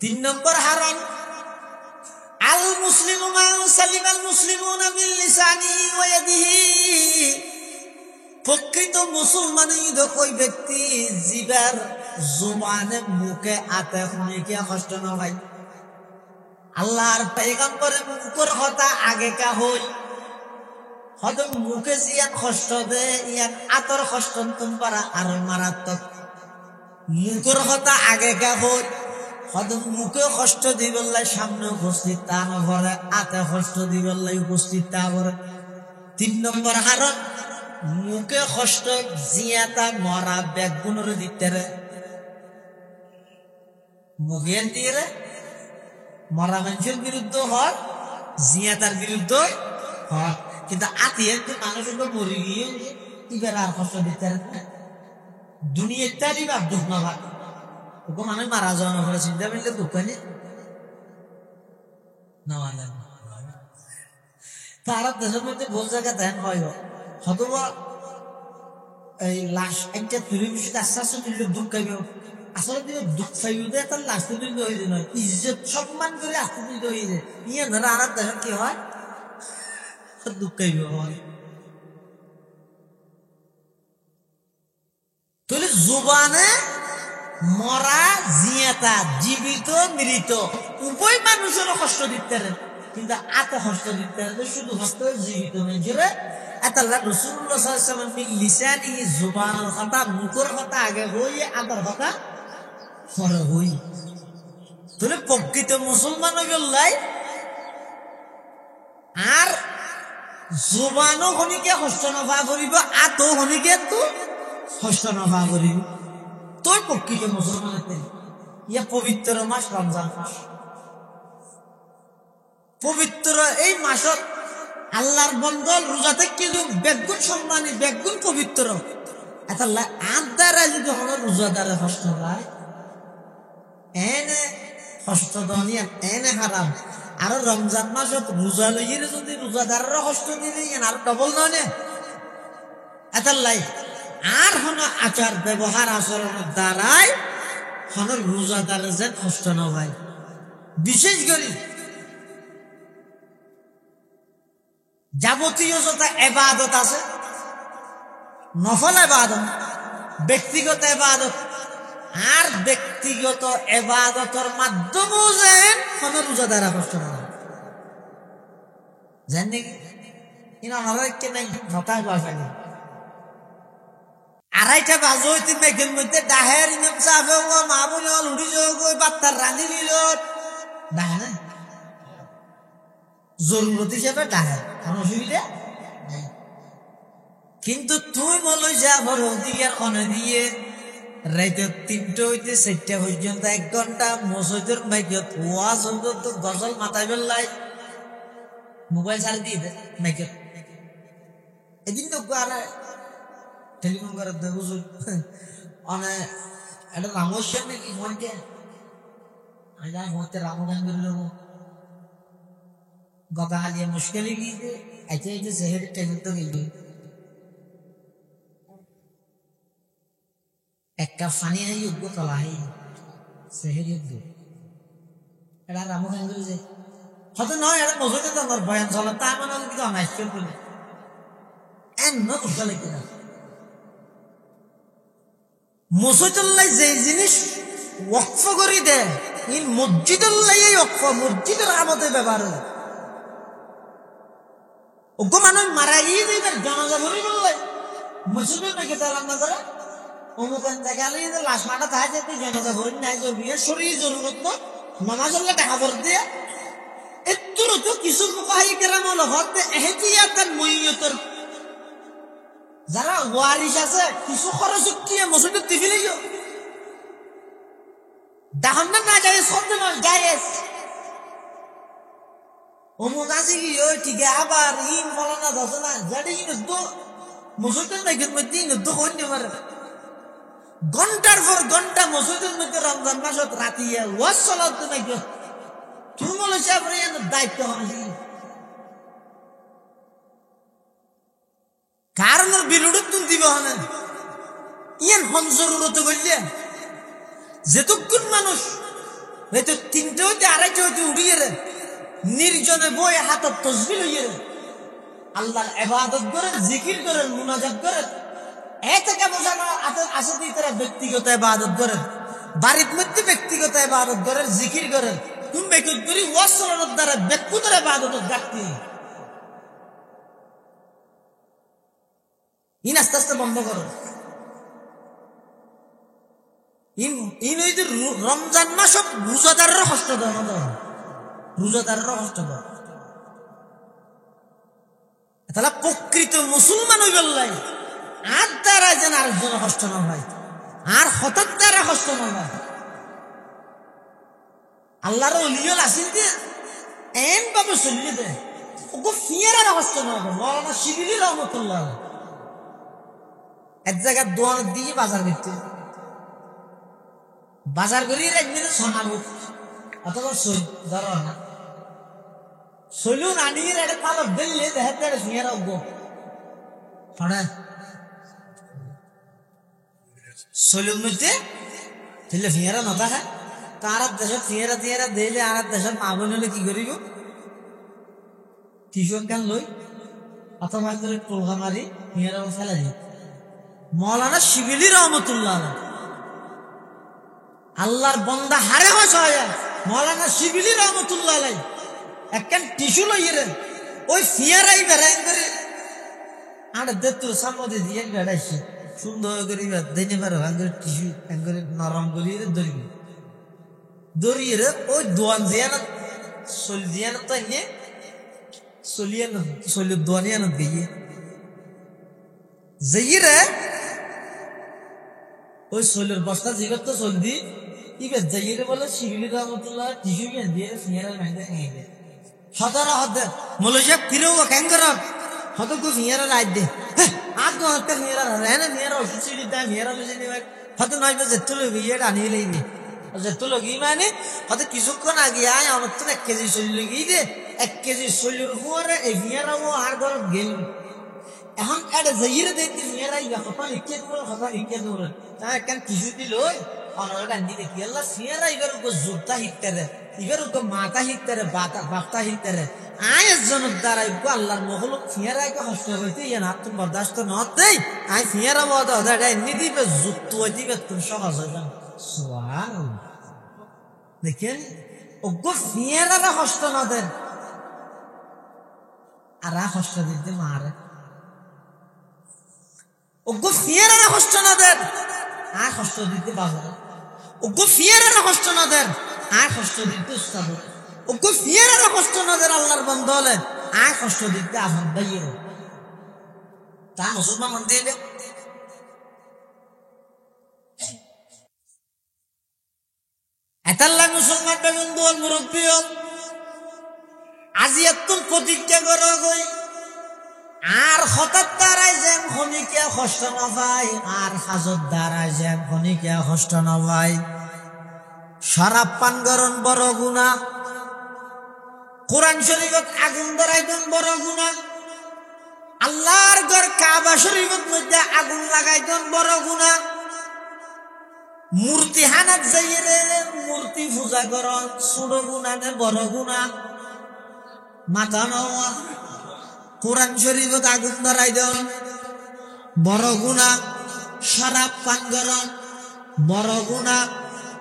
3 নম্বর হারাম, আল মুসলিমু মান সালিমাল মুসলিমুনা মিন লিসানিহি ওয়া ইয়াদিহি। প্রকৃত মুসলমানই ওই ব্যক্তি জিবার জুবানে মুখে আতে খুনিকে কষ্ট না ভাই। আল্লাহর পয়গম্বরে মুখের কথা আগে কা হই, হয়তো মুখে জিয়ান কষ্ট দে ইয়ান আতর কষ্ট তুম পারা আরো মারাত্মক। মুখের কথা আগে কা হই, হয়তো মুখে কষ্ট দিবলাই সামনে উপস্থিত তা না ভরে, আতে কষ্ট দিবলাই উপস্থিত তা ভরে। 3 নম্বর হারণ, মুখে কষ্ট জিয়াতা মরা বেগুনের দিতে রে, মুখে দিয়ে মরা মানুষের বিরুদ্ধে হয়, জিয়াতার বিরুদ্ধে হয়। কিন্তু আতিয়ে মানুষের মরে গিয়ে এবার আর কষ্ট দিতে দুনিয়া ইত্যাদি বা দুঃখ না ভাগ ওকে মানুষ মারা যাওয়া না করে চিন্তা করলে দুঃখ নেই না। তারা দেশের মধ্যে বহু জায়গা দেন হয় হতবা এই লাশ একটা তুলি বিষয়টা আস্তে আস্তে তুললে দুঃখ খাইব আসলে তুমি দুঃখ খাইব তার লাশটা তুলতে হয়ে যায় নয় ইজ্জত সম্মান করে আস্তে তুলতে হয়ে যায় ইয়ে ধরা আর দেখা কি হয় দুঃখ খাইব হয় তাহলে জুবানে মরা জিয়াতা জীবিত মৃত উভয় মানুষেরও কষ্ট দিতে পারেন কিন্তু এত কষ্ট দিতে পারেন শুধু কষ্ট জীবিত মানুষের আল্লাহ রাসূলুল্লাহ সাল্লাল্লাহু আলাইহি ওয়াসাল্লাম লিসানি জুবানের কথা মুখের কথা আগে হই আদার কথা পরে হই তাহলে প্রকৃত মুসলমান হইলাই আর জুবানও হনিকে কষ্ট নভা করিব আতো হনিকে তো কষ্ট নভা করিব তোর প্রকৃত মুসলমানের ইয়া পবিত্র মাস রমজান মাস পবিত্র এই মাসত আল্লাহর বন্দল রোজা থেকে বেগুন সম্মানী বেগুন পবিত্র এটা আদারা যদি হলো রোজাদারে কষ্ট পায় এনে কষ্ট দনিয়া এনে হারাম আর রমজান মাসত রোজা লইলে যদি রোজাদারের কষ্ট দিলে আর ডবল নয় এটা আর হন আচার ব্যবহার আচরণের দ্বারাই হন রোজাদার যে কষ্ট না হয় বিশেষ করে যাবতীয় যত ইবাদত আছে নফল ইবাদত ব্যক্তিগত ইবাদত আর ব্যক্তিগত ইবাদতের মাধ্যমেও যে হন রোজাদার কষ্ট না হয় জানেন কি ইনা হরাইকে নাই নটা বাজানি আড়াইটা বাজো হইতে মেঘের মধ্যে ডাহের ইনাম চাফে মা বোন উড়ি যাই বাত্তার রাঁধি নিল ডাহে না জরুরত হিসেবে ডাহে কোন অসুবিধা কিন্তু তুই বলো যা বড় দিকে অনে দিয়ে রাইতে 3টা হইতে 4টা পর্যন্ত 1 ঘন্টা মসজিদের মাইকত ওয়াজ হইতো তো গজল মাথায় বেলাই মোবাইল চাল দিয়ে দে মাইকত এদিন তো টেলিফোন করে বুঝুন অনেক একটা রামস্যার নাকি মনকে আমি জানি মতে রামু গান করে দেবো গগা হালিয়া মুশকিল গিয়ে এতে এতে শহরের ট্রেন তো গেল এক কাপ পানি নাই যোগ্য তলা হয় শহর যোগ্য এটা রামু গান করে যে হয়তো নয় এটা মজুতে তোমার বয়ান চলে তা মানে কিন্তু অনাইশ করে এমন বুঝতে লাগবে না মসজিদুল্লাহ যে জিনিস ওয়াকফ করে দেয় ইন মসজিদুল্লাহ ওয়াকফ মসজিদের আমতে ব্যবহার হয় ওগো মানুষ মারা গিয়ে যাইবে জানাজা ভরি বললে মসজিদের নাকি তালাম না তারা অমুকান দেখালে লাশ মাটা থাকে যেতে জানাজা ভরি নাই বিয়ে শরীর জরুরত না নামাজ টাকা ভর দিয়ে এত্তর তো কিছু মুখাহি কেরাম হলো হতে এহতিয়াতান মইয়তর যারা ওয়ারিশ আছে কিছু খরচ কি মসজিদে দিবিলে গো দাহন না যায় সব নয় যায় অমুক আছে কি ওই ঠিক আবার ইন ফলানা দশ না যাতে ইনো মসজিদের নাকি মধ্যে ইনো হইতে পারে ঘন্টার পর ঘন্টা মসজিদের মধ্যে রমজান মাসত রাতিয়া ওয়াজ সালাত নাকি তুমি বলে চাপরে দায়িত্ব হয় কারণ বিরুদ্ধ তুল দিব হন ইয়ান হন জরুরত করলে যেতক্ষণ মানুষ হয়তো 3টা হইতে 2:30 হইতে উঠিয়ে রে নির্জনে বই হাতত তসবিহ হইয়ে রে আল্লাহর ইবাদত করে জিকির করে মুনাজাত করে এটাকে বোঝানো আছে যে তারা ব্যক্তিগত ইবাদত করে বাড়ির মধ্যে ব্যক্তিগত ইবাদত করে জিকির করে তুমি বেকুত করি ওয়াজ সালাতের দ্বারা ব্যক্তিগত ইবাদত ডাকতি ইন আস্তে আস্তে বন্ধ করো ইন ওই যে রমজান মাস রোজাদারের কষ্ট দেয় রোজাদারের কষ্ট দেয় তাহলে প্রকৃত মুসলমান হইবে আর দ্বারা যেন আরেকজনের কষ্ট না হয় আর হঠাৎ দ্বারা কষ্ট না হয় আল্লাহর ওলিয়ল আসিল যে এন ভাবে চলিয়ে দেয় ওকে ফিয়ার কষ্ট না হবে মৌলানা শিবিলি রহমতুল্লাহ এক জায়গায় দোয়ান দিয়ে বাজার করতে বাজার করি একদিনে শোনাবো অথবা ধর না শৈলুন আনিয়ে একটা পালক দিলে দেখে ফিয়ার অজ্ঞ পড়ে সলির মধ্যে তাহলে ফিয়ারা নতা খায় তার দেশত ফিয়ারা টিয়ারা দিলে আর দেশত মা বোন হলে কি করিব টিউশন কান লই অথবা করে টোলগা মারি ফিয়ারা ফেলা দিই মৌলানা শিবিলি রহমতুল্লাহ আল্লাহর বন্দা হারে হয় মৌলানা শিবিলি রহমতুল্লাহ একখান টিস্যু লইয়েরেন ওই ফিয়ারাই বেড়াই করে আর দেতুর সামনে দিয়ে বেড়াইছে সুন্দর করে দিনে পারো আঙ্গুর টিস্যু আঙ্গুর নরম করিয়ে ধরিবে দরিয়ে ওই দোয়ান জিয়ান চলি জিয়ান তো এনে চলিয়ান চলি দোয়ানিয়ান দিয়ে যাইরে ওই চলির বস্তা জিগত তো চলদি ইবেদ যাইরে বলে শিবিলি রহমতুল্লাহ টিস্যু বিয়ান দিয়ে ফিয়ারা মাইন্দা খাই দে সদরা হদে মলজা ফিরেও কেন কর হত কো ফিয়ারা রাত দে আজ তো হতে ফিয়ারা রানে ফিয়ারা সুচিলি দা ফিয়ারা বুঝিনি হত নয় বাজে তুলে বিয়ে আনি লইনি যে তুলো গি মানে হত কিছুক্ষণ আগে আয় আমার তো 1 কেজি চলি গি দে 1 কেজি চলির পরে এই ফিয়ারা ও আর ঘর গেল এখন এটা যাইরে দেখতে ফিয়ারা ইয়া কথা লিখে দিল তা কেন কিছু দিল অনরটা আনি দেখি আল্লাহ ফিয়ারা ইবার কো জুতা হিটতে ইবার কো মাথা হিটতে বাপতা হিটতে আয় জনের দ্বারা গো আল্লাহর মখলুক ফিয়ারা কো কষ্ট হইতে ইয়া না তুমি বরদাস্ত নতে আই ফিয়ারা বদ ওটা এমনি দিবে জুতো দিবে তুমি সহজ হয়ে যাও সুবহানাল্লাহ দেখেন ওগো ফিয়ারা কষ্ট না দেন আর কষ্ট দিতে মারে ওগো ফিয়ারা কষ্ট না দেন আর কষ্ট দিতে বাবা ওগো ফিয়ারা কষ্ট না দেন আর কষ্ট দিতে উস্তাদ ওগো ফিয়ারা কষ্ট না দেন আল্লাহর বান্দা হলেন আর কষ্ট দিতে আহমদ ভাইয়ের তা মুসলমান মন্দির এতাল্লাহ মুসলমান বেগুন দোল মুরব্বী আজি একদম প্রতিজ্ঞা করা গই আর হঠাৎ দ্বারাই যেন খনিকে কষ্ট নপাই আর হাজত দ্বারাই যেন খনিকে কষ্ট নপাই শরাব পান করন বড় গুনাহ কোরআন শরীফত আগুন ধরাইতেন বড় গুনাহ আল্লাহর ঘর কাবা শরীফত মধ্যে আগুন লাগাইতেন বড় গুনাহ মূর্তি হানাত যাইরে মূর্তি পূজা করন ছোট গুনাহ নে বড় গুনাহ মাথা নওয়া কোরআন শরীফত আগুন ধরাই দেন বড় গুনাহ শরাব পান করন বড় গুনাহ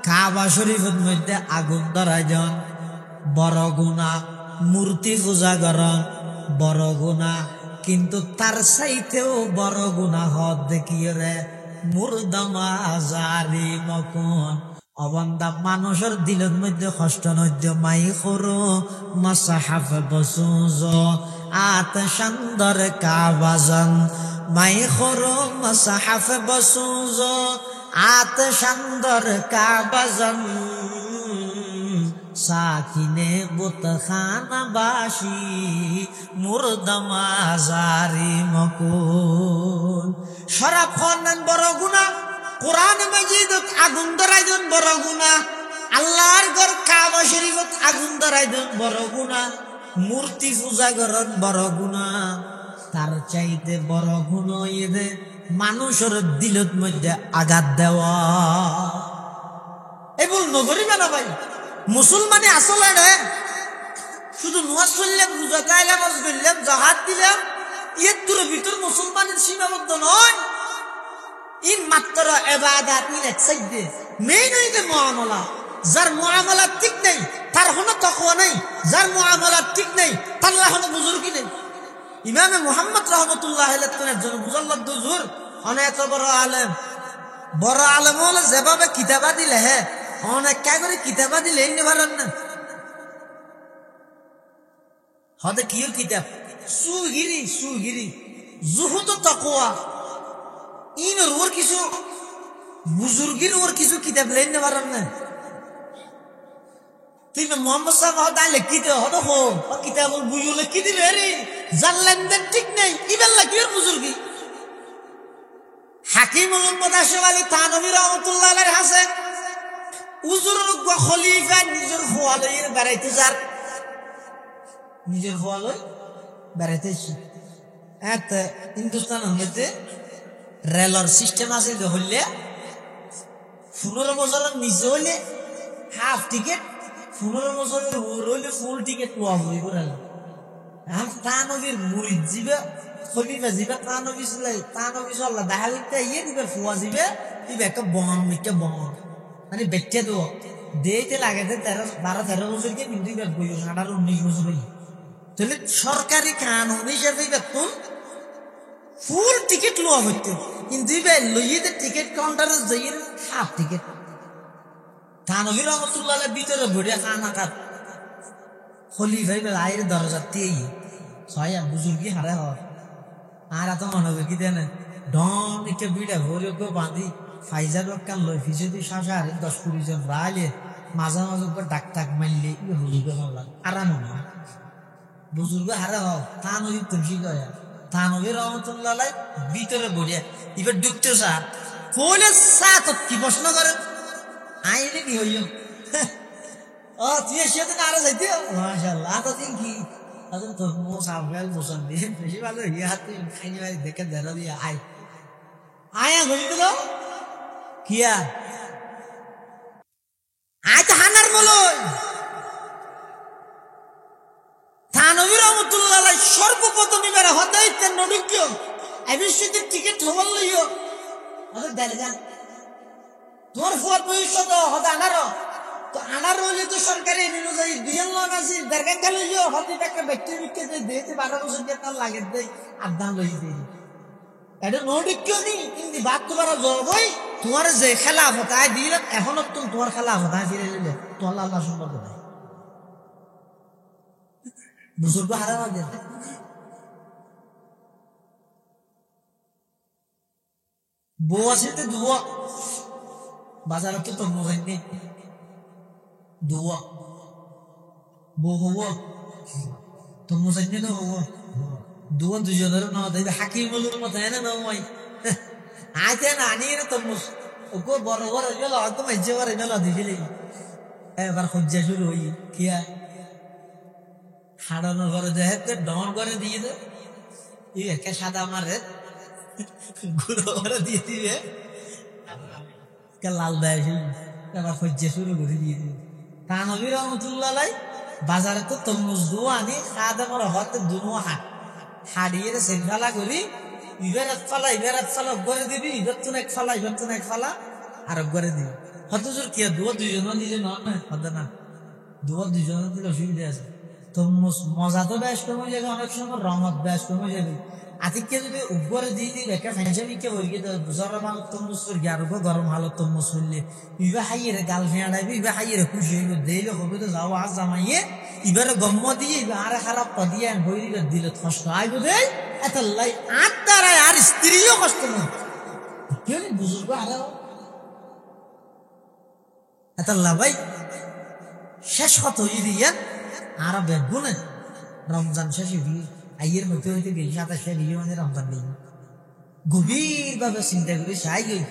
কাবা শরীফের মধ্যে আগুন ধরাই দেন বড় গুনাহ মূর্তি পূজা করন বড় গুনাহ কিন্তু তার চাইতেও বড় গুনাহ হদ দেখিয়ে রে মুরদামা জারি মকুন অবন্দা মানুষের দিলের মধ্যে কষ্ট নদ্য মাই করো মাসাহাফ বসুজ আত সুন্দর কাবাজন মাই করো মাসাহাফ বসুজ আত সুন্দর কাবাজন সাকিনে বুতখানা বাসি মুরদামা জারি মকুন শরাব খান বড় গুনাহ কোরআন মাজিদত আগুন ধরাই দেন বড় গুনাহ আল্লাহর ঘর কাবা শরীফত আগুন ধরাই দেন বড় গুনাহ মূর্তি পূজা করেন বড় গুনাহ তার চাইতে বড় গুনাহ এদে মানুষের দিলত মধ্যে আঘাত দেওয়া এই বল নগরী না ভাই মুসলমানে আসলে রে শুধু নামাজ পড়লাম রোজা খাইলাম হজ করলাম জাকাত দিলাম এর তোর ভিতর মুসলমানের সীমাবদ্ধ নয় ইন মাত্র ইবাদত ইন একসাইদে মেইন হইতে মুআমালা যার মুআমালা ঠিক নেই তার কোনো তাকওয়া নেই যার মুআমালা ঠিক নেই তার কোনো বুজুর্গি নেই ইমাম মুহাম্মদ রাহমাতুল্লাহ আলাইহি কোন একজন মুজাল্লাদ হুজুর অনেক বড় আলেম হলে যেভাবে কিতাবা দিলে হ্যাঁ অনেক কে করে কিতাবা দিলে এনে পারেন না হতে কি কিতাব সুগিরি জুহুদ তাকওয়া ইনের ওর কিছু বুজুর্গির ওর কিছু কিতাব লেনে পারেন না তুই মোহাম্মদ সাহেব দাইলে কিতে হতো হো কিতাব বুঝলে কি দিলে রে যার লেনদেন ঠিক নেই ইবেল্লা কি বুজুর্গি হাকিম মোহাম্মদ আশরাফ আলী থানভী রাহমাতুল্লাহ আলাইহি হাসেন উজুর খলিফা নিজের ফোয়ালয়ের বেড়াইতে যার নিজের ফোয়ালয় বেড়াইতেছি এত হিন্দুস্তান মধ্যে রেলর সিস্টেম আছে যে হইলে 15 বছরের নিচে হইলে হাফ টিকিট, 15 বছরের উপর হইলে ফুল টিকিট পাওয়া হইব রেল। এখন তানবীর মুরিদ যাবে, খলিফা যাবে, তানবী চল্লা দেখা করতে ইয়ে দিবে, ফুয়া যাবে দিবে একটা বহন মিটে বহন মানে বেচে দেবো দিতে লাগে 12-13 বছরকে কিন্তু এবার বইও 18-19 বছর। তাহলে সরকারি কানুন হিসেবে বেতন ফুল টিকিট লওয়া হইতে, কিন্তু এবার লইয়ে টিকিট কাউন্টারে যাই হাফ টিকিট। থানভীর রহমতুল্লাহ ভিতরে ভরে খানা কাট খলিফাই বেলা আয়ের দরজার তেই ছয় বুজুর্গি হারে হওয়ার আর এত মনে হবে কি দেন ডন একে বিড়া ভরে বাঁধি ফাইজার কান লই ফিসে দিয়ে শাসা আর 10-20 জন রাইলে মাঝে মাঝে ডাক টাক মারলে হলিবে হল্লা আরাম না বুজুর্গ হারে হও থানবী তুলসী গয়া থানভীর রহমতুল্লাহ ভিতরে ভরিয়া এবার ডুবতে চা কইলে চা তো কি প্রশ্ন করেন আইলে কি হইও ও তুই সেদিন আরো যাইতে মাশাআল্লাহ এতদিন কি এখন তোর মো সাফেল মোসন দিয়ে বেশি ভালো ইয়ে হাতে খাইনি ভাই দেখে দেখা দিয়ে আয়া ঘুরি তো কিয়া আয় তো হানার বলই থানভীর রহমতুল্লাহ সর্বপ্রথম এবার হদাইতে নডিক্য আবিষ্যতের টিকিট হবার লইও ওদের দেয় যান তোমার ফুয়ার ভবিষ্যৎ হতে আনারো তো আনার রইলে তো সরকারি অনুযায়ী 2 লোক আছে দরকার গেল হতে একটা ব্যক্তি বিক্রি দিতে 12 বছর তার লাগে দেয় আর দাম লই দিই এটা নডিক্য নি কিন্তু বাদ তোমার জবই তোমার যে খেলা হতায় দিল এখন তোমার খেলা হতায় ফিরে দিলে তো আল্লাহ সম্পর্ক নাই বুজুর্গ হারা না দেন বউ আছে তো দুয়া বাজারে তো তোর মোবাইল নেই দুয়া বউ হবো তোর মোবাইল নেই না হবো দুয়া দুজনের না দেবে হাকিম বলুর মতো না নয় আইতে না আনিয়ে না তোর ওকে বড় বড় গেল হয়তো মাইজে বড় গেল দিছিলি এবার খুঁজা শুরু হই কিয়া হাড়ানো ঘরে দেয় ডন করে দিয়ে দে এই একে সাদা মারে গুঁড়ো করে দিয়ে দিবে লাল দেয় এবার খুঁজে শুরু করে দিয়ে দিবে থানভী রহমতুল্লাহ বাজারে তো তরমুজ দুও আনি খাদে মরে হতে দুনো হাড়িয়ে সেনফালা করি ইবের এক ফালা করে দিবি ইবের তুন এক ফালা আর করে দিবি হত জোর কি দুজন দিলে হতে না দুজন দিলে অসুবিধা আছে তরমুজ মজা তো বেশ কমে যাবে অনেক সময় রঙত বেশ কমে যাবে আতিককে যদি উপরে দিয়ে দিই একটা ফ্যানসামিকে হয়ে গিয়ে জরা মাল তরমুজ করি আর গরম হালো তরমুজ করলে ইবা হাইয়ে গাল ফেঁড়াইবে ইবা হাইয়ে খুশি হইবে দিলে হবে তো যাও আজ জামাইয়ে এবারে গম্ম দিয়ে আর খারাপ দিয়ে বই দিলে কষ্ট আইব দেয় এত লাই আর দ্বারায় আর স্ত্রীও কষ্ট নেই কেউ বুজুর্গ আরো এত লাভাই শেষ কত দিয়ে আর বেগুনে রমজান শেষে দিয়ে আইয়ের মধ্যে হইতে গেই 27 মানে রমজান নেই গভীর ভাবে চিন্তা করি চাই গই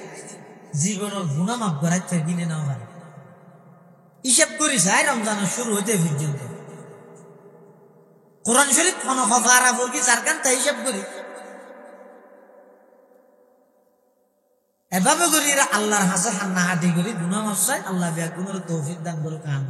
জীবনের গুণা মাপ করাই কিনে নেওয়া হয় হিসাব করি চাই রমজানের শুরু হইতে পর্যন্ত কোরআন শরীফ ফনফারা বলকি যার কান তাই হিসাব করি এভাবে করি আল্লাহর হাসে হান্না হাটি করি গুণা মাপ চাই আল্লাহ বেগুনের তৌফিক দান করে কাম